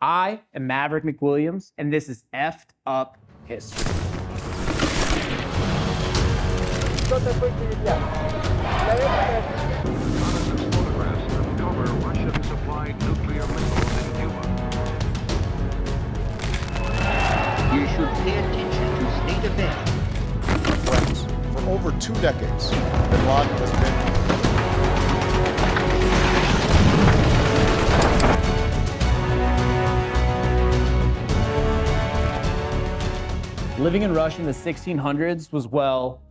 I am Maverick McWilliams, and this is Effed Up History. Photographs uncover Russian-supplied nuclear missiles in Cuba. You should pay attention to state affairs. Friends, for over 2 decades, bin Laden has been Living in Russia in the 1600s was, well,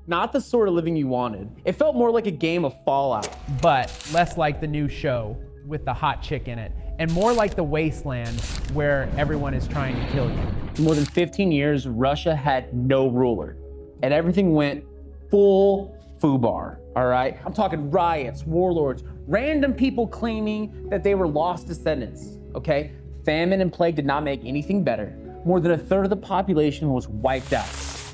not the sort of living you wanted. It felt more like a game of Fallout. But less like the new show with the hot chick in it, and more like the wasteland where everyone is trying to kill you. For more than 15 years, Russia had no ruler, and everything went full foobar, all right? I'm talking riots, warlords, random people claiming that they were lost descendants, okay? Famine and plague did not make anything better. More than a third of the population was wiped out.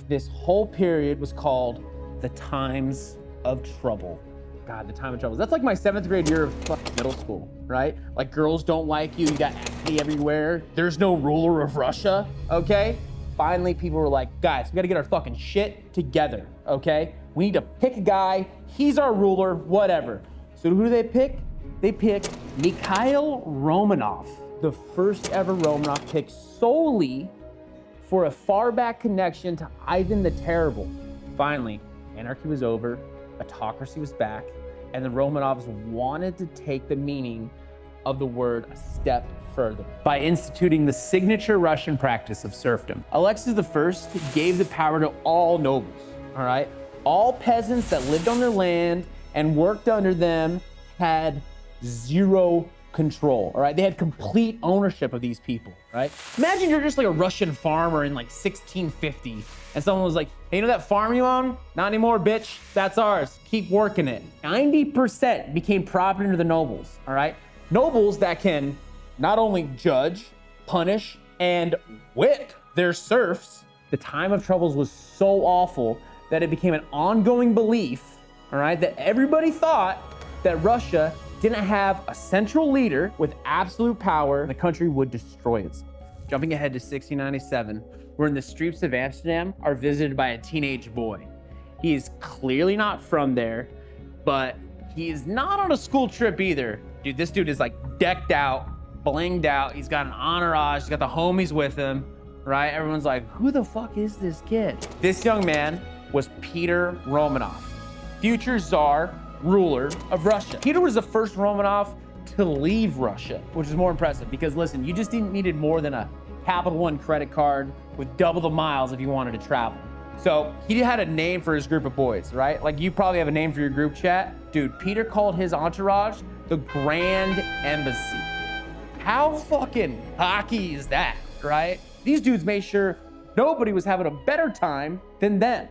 This whole period was called the Times of Trouble. God, the time of trouble. That's like my 7th grade year of fucking middle school, right? Like, girls don't like you, you got acne everywhere. There's no ruler of Russia, okay? Finally, people were like, guys, we gotta get our fucking shit together, okay? We need to pick a guy, he's our ruler, whatever. So who do they pick? They pick Mikhail Romanov, the first ever Romanov picked solely for a far back connection to Ivan the Terrible. Finally, anarchy was over, autocracy was back, and the Romanovs wanted to take the meaning of the word a step further by instituting the signature Russian practice of serfdom. Alexis I gave the power to all nobles, all right? All peasants that lived on their land and worked under them had zero control, all right? They had complete ownership of these people, right? Imagine you're just like a Russian farmer in like 1650 and someone was like, hey, you know that farm you own? Not anymore, bitch. That's ours. Keep working it. 90% became property to the nobles, all right? Nobles that can not only judge, punish, and whip their serfs. The time of troubles was so awful that it became an ongoing belief, all right, that everybody thought that Russia didn't have a central leader with absolute power, the country would destroy itself. Jumping ahead to 1697, we're in the streets of Amsterdam, are visited by a teenage boy. He is clearly not from there, but he is not on a school trip either. Dude, this dude is like decked out, blinged out. He's got an entourage, he's got the homies with him, right? Everyone's like, who the fuck is this kid? This young man was Peter Romanov, future Tsar, ruler of Russia. Peter was the first Romanov to leave Russia, which is more impressive because listen, you just needed more than a Capital One credit card with double the miles if you wanted to travel. So he had a name for his group of boys, right? Like you probably have a name for your group chat. Dude, Peter called his entourage the Grand Embassy. How fucking hockey is that, right? These dudes made sure nobody was having a better time than them.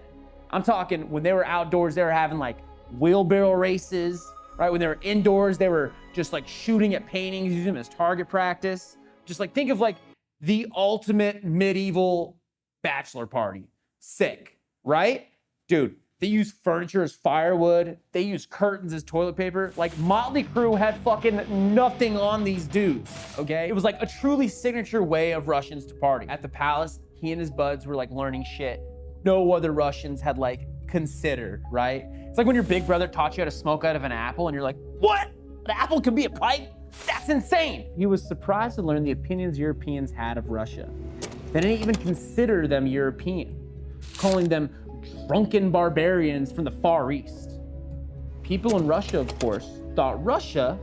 I'm talking when they were outdoors, they were having like wheelbarrow races, right? When they were indoors, they were just like shooting at paintings, using them as target practice. Just like think of like the ultimate medieval bachelor party. Sick, right? Dude, they use furniture as firewood. They use curtains as toilet paper. Like Motley Crue had fucking nothing on these dudes, okay? It was like a truly signature way of Russians to party. At the palace, he and his buds were like learning shit no other Russians had like considered, right? It's like when your big brother taught you how to smoke out of an apple and you're like, what? An apple can be a pipe? That's insane. He was surprised to learn the opinions Europeans had of Russia. They didn't even consider them European, calling them drunken barbarians from the Far East. People in Russia, of course, thought Russia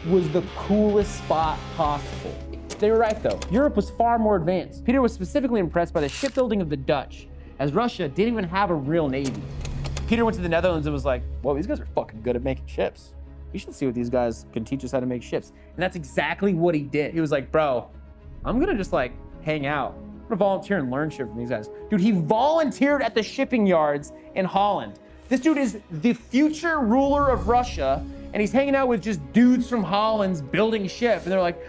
was the coolest spot possible. They were right though. Europe was far more advanced. Peter was specifically impressed by the shipbuilding of the Dutch, as Russia didn't even have a real navy. Peter went to the Netherlands and was like, whoa, these guys are fucking good at making ships. You should see what these guys can teach us how to make ships. And that's exactly what he did. He was like, bro, I'm gonna just like hang out. I'm gonna volunteer and learn shit from these guys. Dude, he volunteered at the shipping yards in Holland. This dude is the future ruler of Russia, and he's hanging out with just dudes from Holland's building ship. And they're like,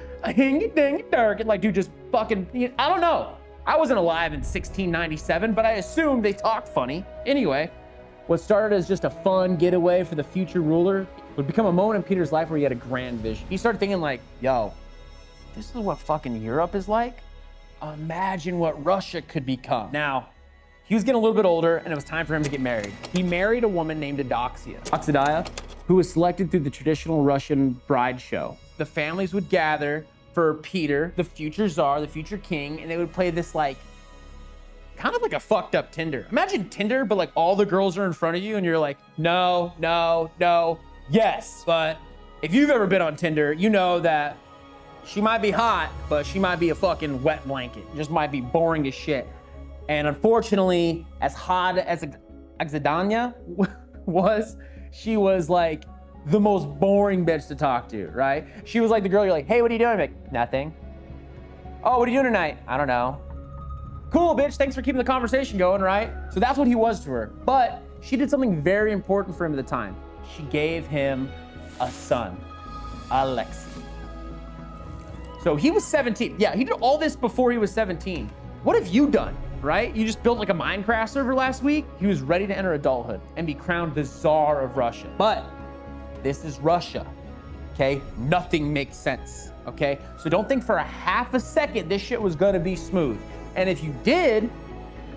dark, and like, dude, just fucking, I don't know. I wasn't alive in 1697, but I assume they talked funny. Anyway, what started as just a fun getaway for the future ruler would become a moment in Peter's life where he had a grand vision. He started thinking like, yo, this is what fucking Europe is like, imagine what Russia could become. Now, he was getting a little bit older and it was time for him to get married. He married a woman named Oxidaya, who was selected through the traditional Russian bride show. The families would gather for Peter, the future czar, the future king, and they would play this like, kind of like a fucked up Tinder. Imagine Tinder, but like all the girls are in front of you and you're like, no, no, no, yes. But if you've ever been on Tinder, you know that she might be hot, but she might be a fucking wet blanket. Just might be boring as shit. And unfortunately, as hot as Oxidanya was, she was like the most boring bitch to talk to, right? She was like the girl, you're like, hey, what are you doing? I'm like, nothing. Oh, what are you doing tonight? I don't know. Cool, bitch, thanks for keeping the conversation going, right? So that's what he was to her. But she did something very important for him at the time. She gave him a son, Alexei. So he was 17. Yeah, he did all this before he was 17. What have you done, right? You just built like a Minecraft server last week. He was ready to enter adulthood and be crowned the Tsar of Russia. But this is Russia, okay? Nothing makes sense, okay? So don't think for a half a second this shit was gonna be smooth. And if you did,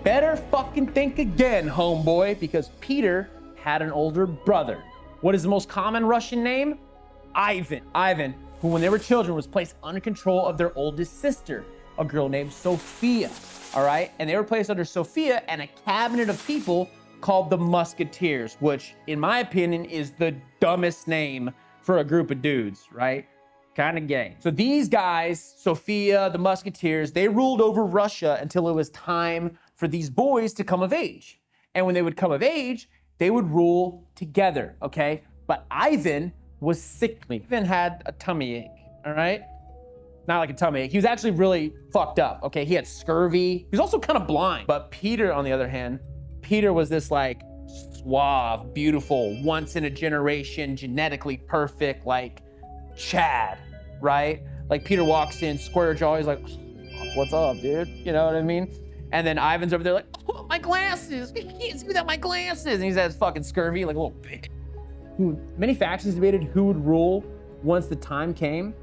better fucking think again, homeboy, because Peter had an older brother. What is the most common Russian name? Ivan. Ivan, who when they were children was placed under control of their oldest sister, a girl named Sophia, all right? And they were placed under Sophia and a cabinet of people called the Musketeers, which in my opinion is the dumbest name for a group of dudes, right? Kind of gay. So these guys, Sophia, the Musketeers, they ruled over Russia until it was time for these boys to come of age. And when they would come of age, they would rule together, okay? But Ivan was sickly. Ivan had a tummy ache, all right? Not like a tummy ache. He was actually really fucked up, okay? He had scurvy. He was also kind of blind. But Peter, on the other hand, Peter was this like suave, beautiful, once in a generation, genetically perfect, like Chad, right? Like Peter walks in, square jaw, he's like, what's up, dude? You know what I mean? And then Ivan's over there like, oh, my glasses, I can't see without my glasses. And he's had fucking scurvy, like a little bitch. Many factions debated who would rule once the time came,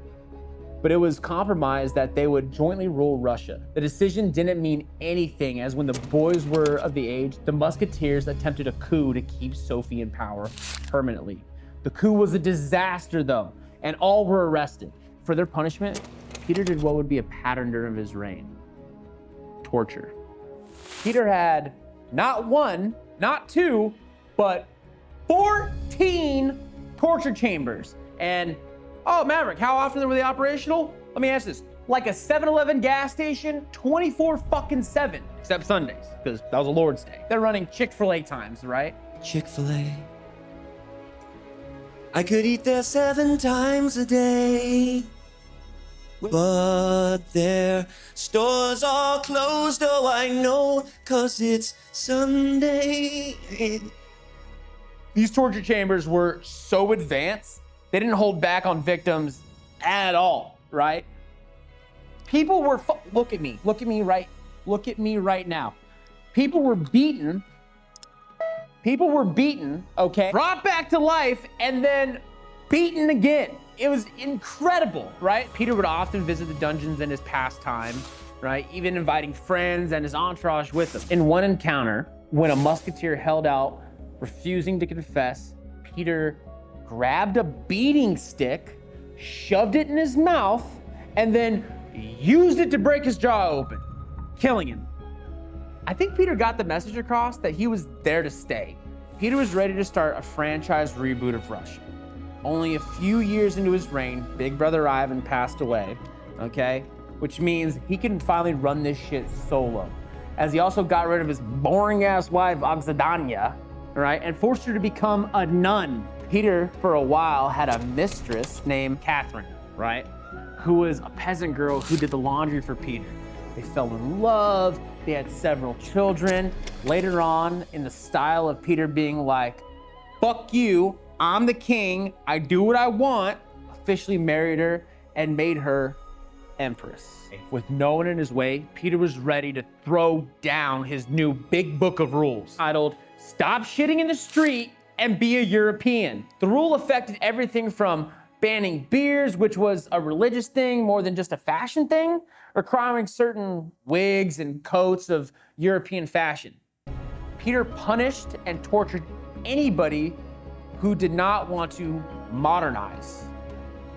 but it was compromised that they would jointly rule Russia. The decision didn't mean anything, as when the boys were of the age, the Musketeers attempted a coup to keep Sophie in power permanently. The coup was a disaster though, and all were arrested. For their punishment, Peter did what would be a pattern during his reign: torture. Peter had not one, not two, but 14 torture chambers. And, oh, Maverick, how often were they operational? Let me ask this. Like a 7-Eleven gas station, 24/7, except Sundays, because that was a Lord's Day. They're running Chick-fil-A times, right? Chick-fil-A. I could eat there 7 times a day, but their stores are closed, oh I know, 'cause it's Sunday. These torture chambers were so advanced, they didn't hold back on victims at all, right? People were, look at me right now. People were beaten, okay? Brought back to life and then beaten again. It was incredible, right? Peter would often visit the dungeons in his pastime, right? Even inviting friends and his entourage with him. In one encounter, when a musketeer held out, refusing to confess, Peter grabbed a beating stick, shoved it in his mouth, and then used it to break his jaw open, killing him. I think Peter got the message across that he was there to stay. Peter was ready to start a franchise reboot of Russia. Only a few years into his reign, Big Brother Ivan passed away, okay? Which means he can finally run this shit solo, as he also got rid of his boring-ass wife, Oxidanya, right, and forced her to become a nun. Peter, for a while, had a mistress named Catherine, right, who was a peasant girl who did the laundry for Peter. They fell in love, they had several children. Later on, in the style of Peter being like, fuck you, I'm the king, I do what I want, officially married her and made her empress. With no one in his way, Peter was ready to throw down his new big book of rules, titled, Stop Shitting in the Street and Be a European. The rule affected everything from banning beers, which was a religious thing more than just a fashion thing, requiring certain wigs and coats of European fashion. Peter punished and tortured anybody who did not want to modernize.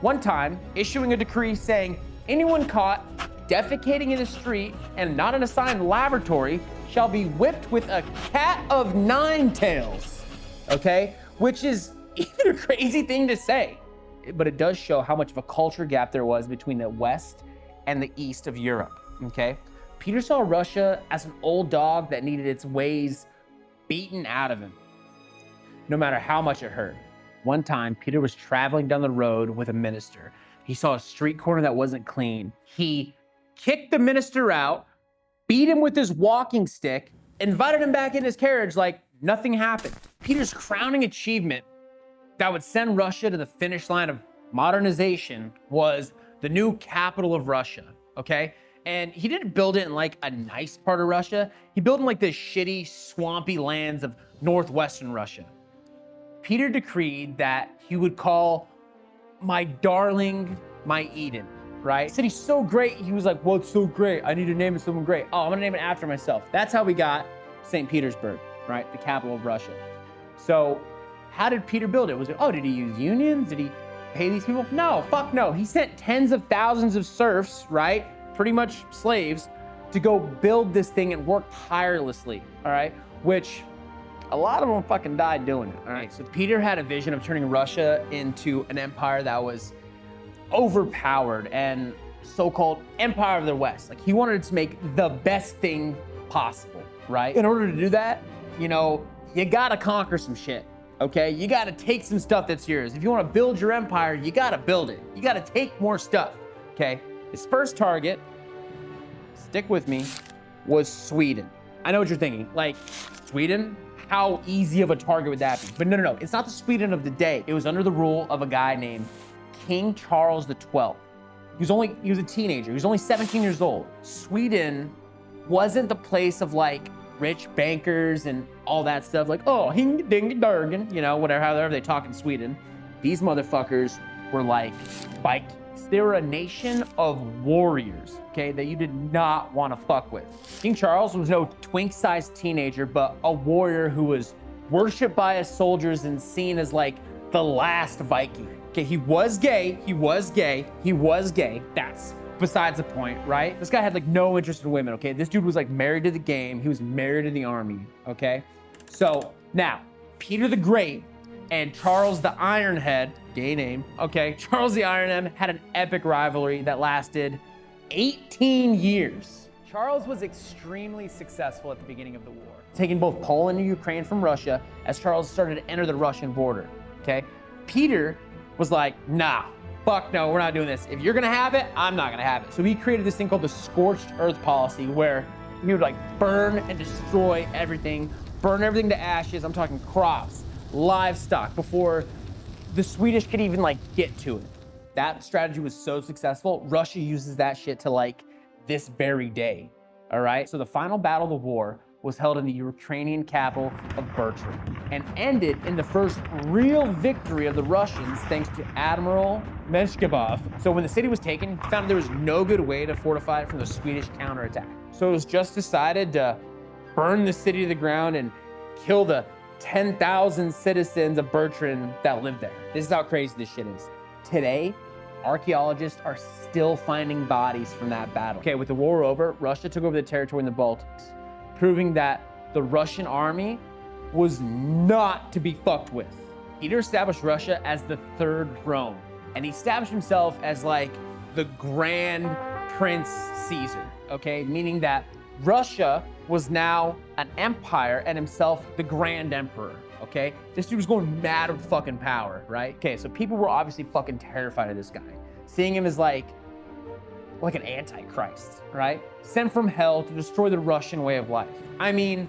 One time, issuing a decree saying anyone caught defecating in the street and not in a assigned lavatory shall be whipped with a cat of nine tails, okay? Which is even a crazy thing to say, but it does show how much of a culture gap there was between the West and the East of Europe, okay? Peter saw Russia as an old dog that needed its ways beaten out of him, no matter how much it hurt. One time, Peter was traveling down the road with a minister. He saw a street corner that wasn't clean. He kicked the minister out, beat him with his walking stick, invited him back in his carriage like nothing happened. Peter's crowning achievement that would send Russia to the finish line of modernization was the new capital of Russia, okay? And he didn't build it in like a nice part of Russia. He built it in like the shitty, swampy lands of northwestern Russia. Peter decreed that he would call my darling my Eden, right? He said he's so great, he was like, well, it's so great, I need to name it someone great. Oh, I'm gonna name it after myself. That's how we got St. Petersburg, right? The capital of Russia. So how did Peter build it? Was it, oh, did he use unions? Did he pay these people? No, fuck no. He sent tens of thousands of serfs, right? Pretty much slaves, to go build this thing and work tirelessly, all right? Which a lot of them fucking died doing it, all right? So Peter had a vision of turning Russia into an empire that was overpowered and so-called Empire of the West. Like he wanted to make the best thing possible, right? In order to do that, you know, you gotta conquer some shit, okay? You gotta take some stuff that's yours. If you wanna build your empire, you gotta build it. You gotta take more stuff, okay? His first target, stick with me, was Sweden. I know what you're thinking, like, Sweden? How easy of a target would that be? But no, it's not the Sweden of the day. It was under the rule of a guy named King Charles XII. He was a teenager. He was only 17 years old. Sweden wasn't the place of like rich bankers and all that stuff. Like, oh, hing ding dargen, you know, whatever, however they talk in Sweden. These motherfuckers were like Vikings. They were a nation of warriors, okay, that you did not want to fuck with. King Charles was no twink-sized teenager, but a warrior who was worshipped by his soldiers and seen as like the last Viking. Okay, he was gay. That's besides the point, right? This guy had like no interest in women, okay? This dude was like married to the game. He was married to the army, okay? So now, Peter the Great and Charles the Ironhead, gay name, okay? Charles the Ironhead had an epic rivalry that lasted 18 years. Charles was extremely successful at the beginning of the war, taking both Poland and Ukraine from Russia as Charles started to enter the Russian border, okay? Peter was like, nah, fuck no, we're not doing this. If you're gonna have it, I'm not gonna have it. So he created this thing called the scorched earth policy, where he would like burn and destroy everything, burn everything to ashes. I'm talking crops, livestock, before the Swedish could even like get to it. That strategy was so successful, Russia uses that shit to like this very day, all right? So the final battle of the war was held in the Ukrainian capital of Bertram and ended in the first real victory of the Russians thanks to Admiral Meshkabov. So when the city was taken, he found there was no good way to fortify it from the Swedish counterattack. So it was just decided to burn the city to the ground and kill the 10,000 citizens of Bertram that lived there. This is how crazy this shit is. Today, archaeologists are still finding bodies from that battle. Okay, with the war over, Russia took over the territory in the Baltics, proving that the Russian army was not to be fucked with. Peter established Russia as the third Rome, and he established himself as like the Grand Prince Caesar, okay? Meaning that Russia was now an empire and himself the Grand Emperor, okay? This dude was going mad with fucking power, right? Okay, so people were obviously fucking terrified of this guy, seeing him as like an antichrist, right? Sent from hell to destroy the Russian way of life. I mean,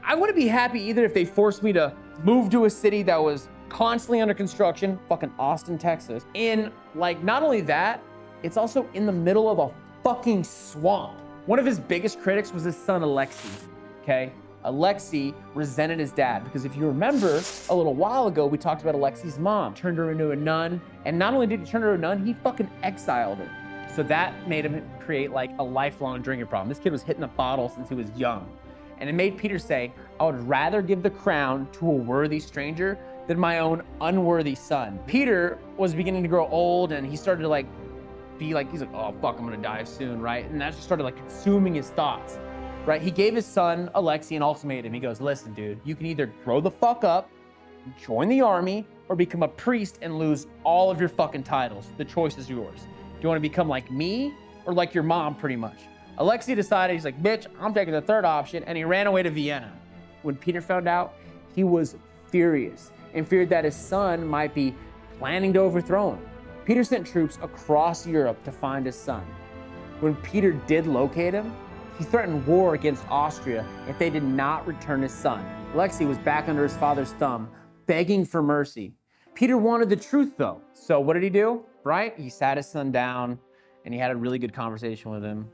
I wouldn't be happy either if they forced me to move to a city that was constantly under construction, fucking Austin, Texas. And like, not only that, it's also in the middle of a fucking swamp. One of his biggest critics was his son, Alexei, okay? Alexei resented his dad because if you remember a little while ago, we talked about Alexei's mom, turned her into a nun. And not only did he turn her into a nun, he fucking exiled her. So that made him create like a lifelong drinking problem. This kid was hitting a bottle since he was young. And it made Peter say, I would rather give the crown to a worthy stranger than my own unworthy son. Peter was beginning to grow old and he started to like, he's like, oh fuck, I'm gonna die soon, right? And that just started like consuming his thoughts, right? He gave his son, Alexei, an ultimatum. He goes, listen, dude, you can either grow the fuck up, join the army, or become a priest and lose all of your fucking titles. The choice is yours. Do you wanna become like me or like your mom, pretty much? Alexei decided, he's like, bitch, I'm taking the third option, and he ran away to Vienna. When Peter found out, he was furious and feared that his son might be planning to overthrow him. Peter sent troops across Europe to find his son. When Peter did locate him, he threatened war against Austria if they did not return his son. Alexei was back under his father's thumb, begging for mercy. Peter wanted the truth though. So what did he do, right? He sat his son down and he had a really good conversation with him.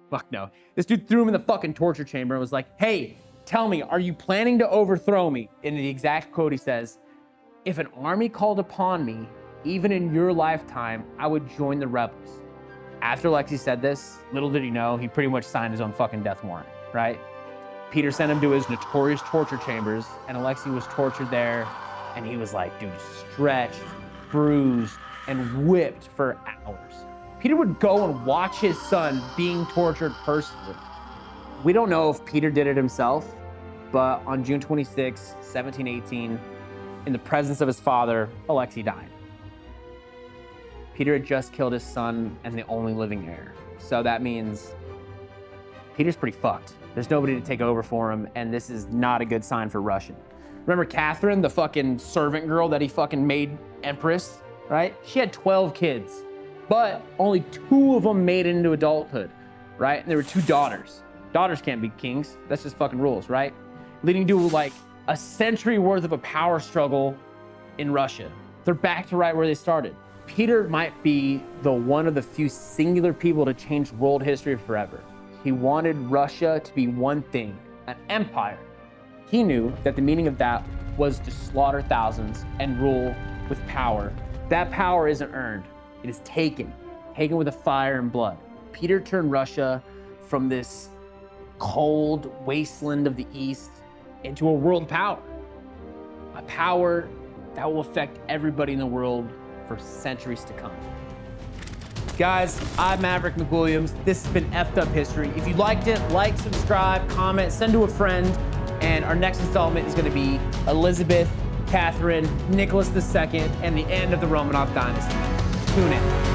Fuck no. This dude threw him in the fucking torture chamber and was like, hey, tell me, are you planning to overthrow me? In the exact quote he says, if an army called upon me, even in your lifetime, I would join the rebels. After Alexei said this, little did he know, he pretty much signed his own fucking death warrant, right? Peter sent him to his notorious torture chambers, and Alexei was tortured there, and he was like, dude, stretched, bruised, and whipped for hours. Peter would go and watch his son being tortured personally. We don't know if Peter did it himself, but on June 26, 1718, in the presence of his father, Alexei died. Peter had just killed his son and the only living heir. So that means Peter's pretty fucked. There's nobody to take over for him, and this is not a good sign for Russia. Remember Catherine, the fucking servant girl that he fucking made empress, right? She had 12 kids, but only 2 of them made it into adulthood, right? And there were 2 daughters. Daughters can't be kings. That's just fucking rules, right? Leading to like a century worth of a power struggle in Russia. They're back to right where they started. Peter might be the one of the few singular people to change world history forever. He wanted Russia to be one thing, an empire. He knew that the meaning of that was to slaughter thousands and rule with power. That power isn't earned, it is taken with a fire and blood. Peter turned Russia from this cold wasteland of the East into a world power. A power that will affect everybody in the world for centuries to come. Guys, I'm Maverick McWilliams. This has been F'd Up History. If you liked it, like, subscribe, comment, send to a friend. And our next installment is going to be Elizabeth, Catherine, Nicholas II, and the end of the Romanov dynasty. Tune in.